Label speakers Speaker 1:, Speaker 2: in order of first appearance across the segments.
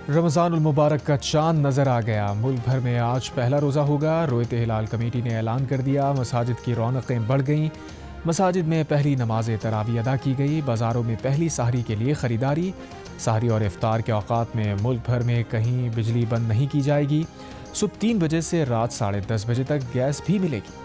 Speaker 1: रमज़ानुल मुबारक का चांद नज़र आ गया। मुल्क भर में आज पहला रोज़ा होगा। रोयत हिलाल कमेटी ने ऐलान कर दिया। मसाजिद की रौनकें बढ़ गईं। मसाजिद में पहली नमाज तरावी अदा की गई। बाज़ारों में पहली सहरी के लिए ख़रीदारी। सहरी और इफ्तार के औक़ात में मुल्क भर में कहीं बिजली बंद नहीं की जाएगी। सुबह 3 बजे से रात 10:30 बजे तक गैस भी मिलेगी।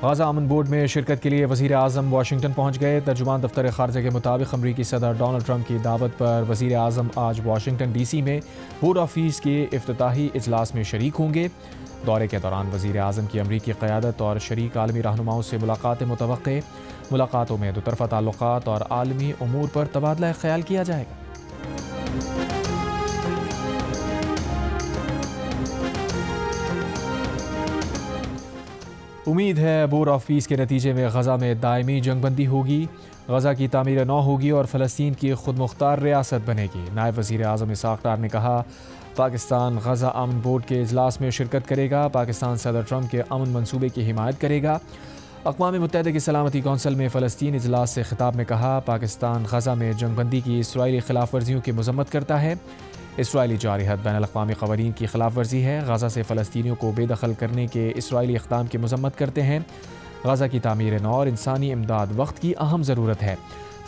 Speaker 1: गाज़ा अमन बोर्ड में शिरकत के लिए वज़ीर आज़म वाशिंगटन पहुँच गए। तर्जुमान दफ्तर ख़ारजा के मुताबिक अमरीकी सदर डोनाल्ड ट्रंप की दावत पर वज़ीर आज़म आज वाशिंगटन DC में बोर्ड ऑफिस के इफ्तिताही इजलास में शरीक होंगे। दौरे के दौरान वज़ीर आज़म की अमरीकी क़यादत और शरीक आलमी रहनुमाओं से मुलाकातें मुतवक्के। मुलाकातों में दोतरफ़ा ताल्लुक़ात और आलमी उमूर पर तबादला ख्याल किया जाएगा। उम्मीद है बोर ऑफिस के नतीजे में गज़ा में दायमी जंगबंदी होगी। गज़ा की तामीर नौ होगी और फ़लस्तीन की खुद मुख्तार रियासत बनेगी। नायब वज़ीर आज़म इसाक़ डार ने कहा, पाकिस्तान गज़ा अमन बोर्ड के इजलास में शिरकत करेगा। पाकिस्तान सदर ट्रंप के अमन मंसूबे की हिमायत करेगा। अक़वाम मुत्तहिदा की सलामती कौंसिल में फ़लस्तीन इजलास से खिताब में कहा, पाकिस्तान गज़ा में जंगबंदी की इसराइली खिलाफ वर्जियों की मज़म्मत करता है। इसराइली जारी हद बैनुल अक़वामी क़वानीन की खिलाफ वर्जी है। गज़ा से फ़लस्तीनियों को बेदखल करने के इसराइली इक़दाम की मज़म्मत करते हैं। गज़ा की तामीर नौ और इंसानी इमदाद वक्त की अहम ज़रूरत है।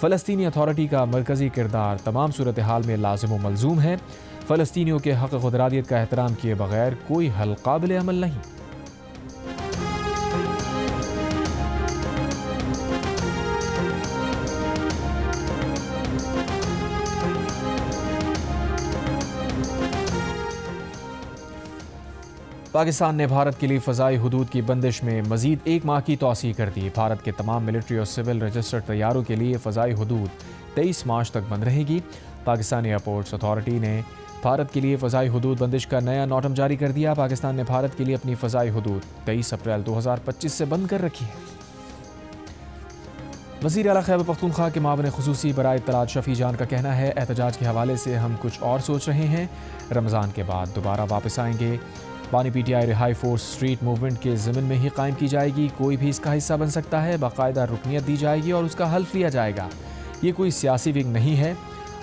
Speaker 1: फ़लस्तीनी अथॉरिटी का मरकज़ी किरदार तमाम सूरत हाल में लाज़िम व मलज़ूम है। फ़लस्तीनियों के हक़ ख़ुदरादियत का एहतराम किए बगैर कोई हल काबिल अमल नहीं। पाकिस्तान ने भारत के लिए फ़ज़ाई हुदूद की बंदिश में मज़ीद 1 माह की तौसीह कर दी। भारत के तमाम मिलिट्री और सिविल रजिस्टर्ड तैयारों के लिए फ़ज़ाई हुदूद 23 मार्च तक बंद रहेगी। पाकिस्तानी एयरपोर्ट्स अथॉरिटी ने भारत के लिए फ़ज़ाई हुदूद बंदिश का नया नोटम जारी कर दिया। पाकिस्तान ने भारत के लिए अपनी फ़ज़ाई हुदूद 23 अप्रैल 2025 से बंद कर रखी है। वज़ीर आला खैबर पख्तूनख्वा के मावन ख़ुसूसी बराए इत्तलात शफ़ी जान का कहना है, एहतजाज के हवाले से हम कुछ और सोच रहे हैं। रमज़ान के बाद दोबारा वापस आएंगे। बानी PTI रिहाई फोर्स स्ट्रीट मूवमेंट के ज़मीन में ही कायम की जाएगी। कोई भी इसका हिस्सा बन सकता है। बाकायदा रुकनियत दी जाएगी और उसका हल्फ लिया जाएगा। ये कोई सियासी विंग नहीं है।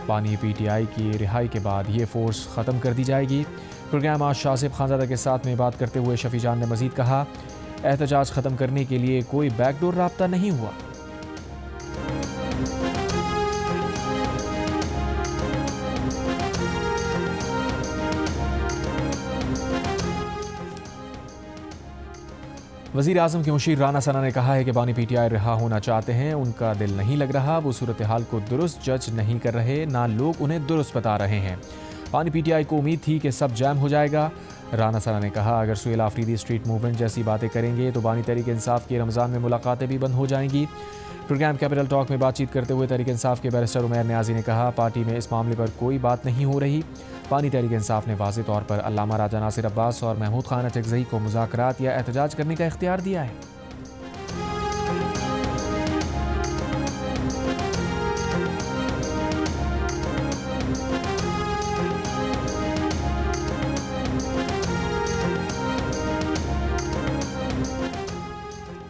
Speaker 1: बानी PTI की रिहाई के बाद ये फोर्स ख़त्म कर दी जाएगी। प्रोग्राम आज शासिब खानज़ादा के साथ में बात करते हुए शफ़ी जान ने मज़ीद कहा, एहतजाज ख़त्म करने के लिए कोई बैकडोर राब्ता नहीं हुआ। वज़ीर आज़म के मुशीर राना सना ने कहा है कि बानी PTI रिहा होना चाहते हैं। उनका दिल नहीं लग रहा। वो सूरत हाल को दुरुस्त जज नहीं कर रहे, ना लोग उन्हें दुरुस्त बता रहे हैं। बानी PTI को उम्मीद थी कि सब जैम हो जाएगा। राना सना ने कहा, अगर सुहेल आफरीदी स्ट्रीट मूवमेंट जैसी बातें करेंगे तो बानी तहरीक इंसाफ की रमज़ान में मुलाकातें भी बंद हो जाएंगी। प्रोग्राम कैपिटल टॉक में बातचीत करते हुए तहरीक इंसाफ के बैरिस्टर उमैर न्याज़ी ने कहा, पार्टी में इस मामले पर कोई बात नहीं हो रही। बानी तहरीक इंसाफ ने वाज़ेह तौर पर अल्लामा राजा नासिर अब्बास और महमूद खान अचकज़ई को मुज़ाकरात या एहतजाज करने का इख्तियार दिया है।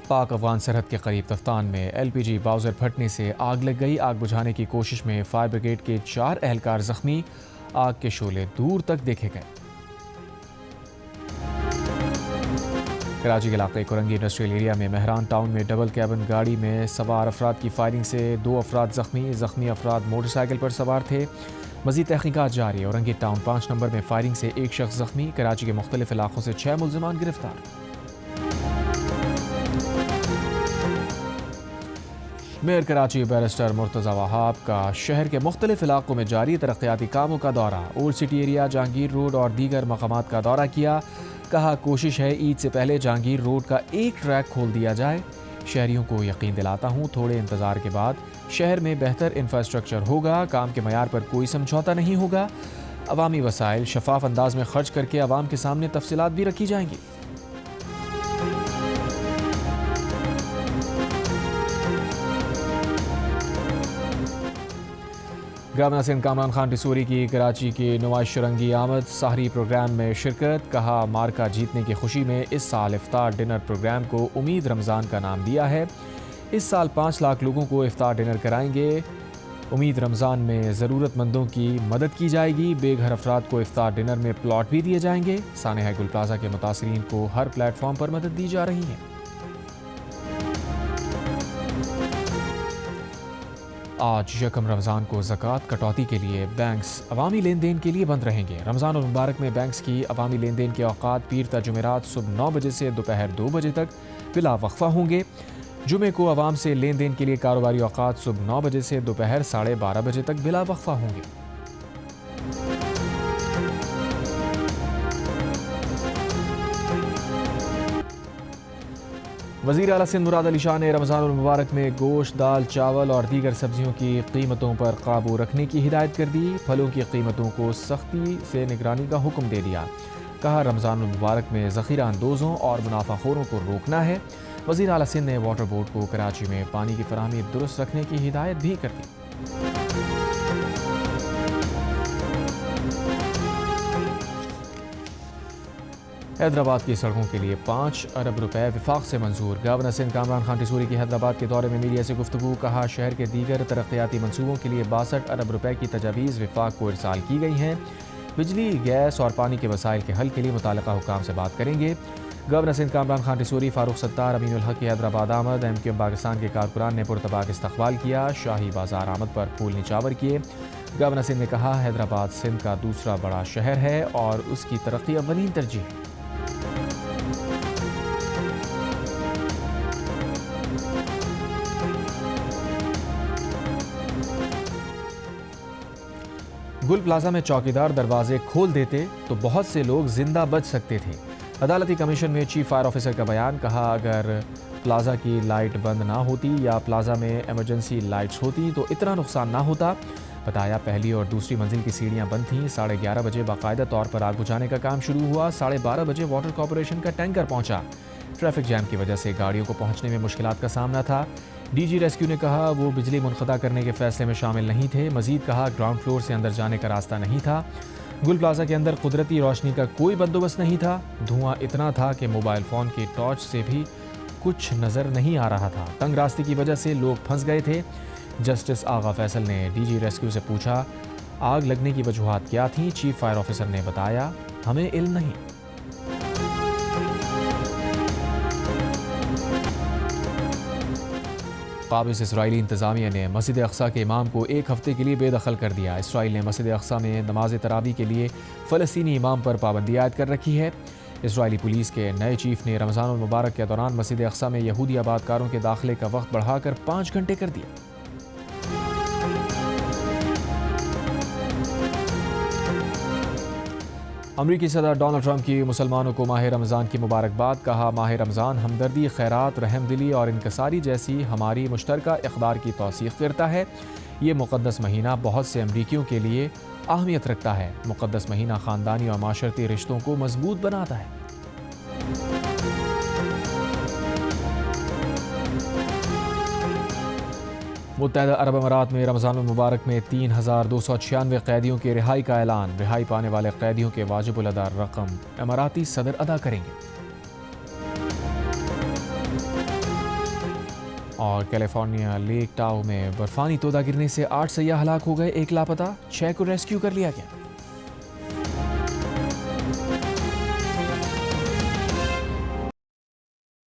Speaker 1: पाक अफगान सरहद के करीब तफ्तान में LPG बाउज़र फटने से आग लग गई। आग बुझाने की कोशिश में फायर ब्रिगेड के 4 एहलकार जख्मी। आग के शोले दूर तक देखे गए। कराची के इलाके कुरंगी इंडस्ट्रियल एरिया में मेहरान टाउन में डबल कैबिन गाड़ी में सवार अफराद की फायरिंग से 2 अफराद जख्मी अफराद मोटरसाइकिल पर सवार थे। मज़ीद तहकीकात जारी। औरंगी टाउन 5 नंबर में फायरिंग से 1 शख्स जख्मी। कराची के मुख्तलिफ इलाकों से 6 मुल्ज़िमान गिरफ्तार। मेयर कराची बैरिस्टर मुर्तज़ा वहाब का शहर के मुख्तलिफ इलाकों में जारी तरक्याती कामों का दौरा। Old city area, Jahangir road और दीगर मकामात का दौरा किया। कहा, कोशिश है ईद से पहले जहांगीर रोड का एक ट्रैक खोल दिया जाए। शहरियों को यकीन दिलाता हूँ, थोड़े इंतज़ार के बाद शहर में बेहतर इंफ्रास्ट्रक्चर होगा। काम के मयार पर कोई समझौता नहीं होगा। अवामी वसाइल शफाफ अंदाज में खर्च करके अवाम के सामने तफसीलात भी रखी जाएंगी। गवर्नर सिंध कामरान खान टिसूरी की कराची की नुमाइश रंगी आमद। सहरी प्रोग्राम में शिरकत। कहा, मार्का जीतने की खुशी में इस साल इफ्तार डिनर प्रोग्राम को उम्मीद रमज़ान का नाम दिया है। इस साल 5 लाख लोगों को इफ्तार डिनर कराएंगे। उम्मीद रमज़ान में ज़रूरतमंदों की मदद की जाएगी। बेघर अफराद को इफ्तार डिनर में प्लॉट भी दिए जाएंगे। सानेहा गुल प्लाजा के मुतासरीन को हर प्लेटफॉर्म पर मदद दी जा रही है। आज यकम रमज़ान को ज़कात कटौती के लिए बैंक्स अवामी लेन देन के लिए बंद रहेंगे। रमज़ान और मुबारक में बैंक्स की अवामी लेन देन के औकात पीर ता जुमेरात सुबह 9 बजे से दोपहर 2 बजे तक बिला वक्फा होंगे। जुमे को अवाम से लेन देन के लिए कारोबारी औकात सुबह 9 बजे से दोपहर 12:30 बजे तक बिला वक्फा होंगे। वज़ीर आला सिंध मुराद अली शाह ने रमज़ान और मुबारक में गोश्त, दाल, चावल और दीगर सब्जियों की कीमतों पर काबू रखने की हिदायत कर दी। फलों की कीमतों को सख्ती से निगरानी का हुक्म दे दिया। कहा रमज़ान और मुबारक में ज़ख़ीरा अंदोज़ों और मुनाफाखोरों को रोकना है। वज़ीर आला सिंध ने वाटर बोर्ड को कराची में पानी की फराहमी दुरुस्त रखने की हिदायत भी कर दी। हैदराबाद की सड़कों के लिए 5 अरब रुपए विफाक से मंजूर। गवर्नर सिंध कामरान खान टिसूरी की हैदराबाद के दौरे में मीडिया से गुफ्तगू। कहा शहर के दीगर तरक्याती मनसूबों के लिए 62 अरब रुपए की तजावीज़ विफाक को इरसाल की गई हैं। बिजली, गैस और पानी के वसाइल के हल के लिए मुताल्लिका हुकाम से बात करेंगे। गवर्नर सिंध कामरान खान टिसूरी, फारूक सत्तार, अमीनुल हक की हैदराबाद आमद। MQM पाकिस्तान के कारकुनान ने पुरतबाक इस्तकबाल किया। शाही बाजार आमद पर फूल निचावर किए। गवर्नर सिंध ने कहा हैदराबाद सिंध का दूसरा बड़ा शहर है और उसकी तरक्की अव्वलीन तरजीह है। गुल प्लाजा में चौकीदार दरवाजे खोल देते तो बहुत से लोग जिंदा बच सकते थे। अदालती कमीशन में चीफ फायर ऑफिसर का बयान। कहा अगर प्लाजा की लाइट बंद ना होती या प्लाजा में इमरजेंसी लाइट्स होती तो इतना नुकसान ना होता। बताया पहली और दूसरी मंजिल की सीढ़ियां बंद थीं। 11:30 बजे बाकायदा तौर पर आग बुझाने का काम शुरू हुआ। 12:30 बजे वाटर कॉरपोरेशन का टैंकर पहुंचा। ट्रैफिक जैम की वजह से गाड़ियों को पहुंचने में मुश्किलात का सामना था। DG रेस्क्यू ने कहा वो बिजली मुनक़ता करने के फैसले में शामिल नहीं थे। मजीद कहा ग्राउंड फ्लोर से अंदर जाने का रास्ता नहीं था। गुल प्लाजा के अंदर कुदरती रोशनी का कोई बंदोबस्त नहीं था। धुआं इतना था कि मोबाइल फ़ोन की टॉर्च से भी कुछ नज़र नहीं आ रहा था। तंग रास्ते की वजह से लोग फंस गए थे। जस्टिस आगा फैसल ने DG रेस्क्यू से पूछा आग लगने की वजूहात क्या थीं। चीफ फायर ऑफिसर ने बताया हमें इल्म नहीं। काबिज़ इसराइली इंतज़ामिया ने मस्जिद अक्सा के इमाम को 1 हफ्ते के लिए बेदखल कर दिया। इसराइल ने मस्जिद अक्सा में नमाज तरावी के लिए फ़लस्तीनी इमाम पर पाबंदी आयद कर रखी है। इसराइली पुलिस के नए चीफ ने रमज़ान और मुबारक के दौरान मस्जिद अक्सा में यहूदी आबादकारों के दाखिले का वक्त बढ़ाकर 5 घंटे कर दिया। अमरीकी सदर डोनाल्ड ट्रंप की मुसलमानों को माह रमज़ान की मुबारकबाद। कहा माह रमज़ान हमदर्दी, खैरात, रहमदिली और इनकसारी जैसी हमारी मुश्तरका इक़दार की तौसीक़ करता है। ये मुक़द्दस महीना बहुत से अमरीकियों के लिए अहमियत रखता है। मुक़द्दस महीना ख़ानदानी और माशरती रिश्तों को मजबूत बनाता है। मुत्तहदा अरब अमारात में रमज़ान मुबारक में 3,296 कैदियों की रिहाई का ऐलान। रिहाई पाने वाले कैदियों के वाजिबुल अदा रकम अमाराती सदर अदा करेंगे। और कैलिफोर्निया लेक टाउ में बर्फानी तोदा गिरने से 8 सयाह हलाक हो गए, 1 लापता, 6 को रेस्क्यू कर लिया गया।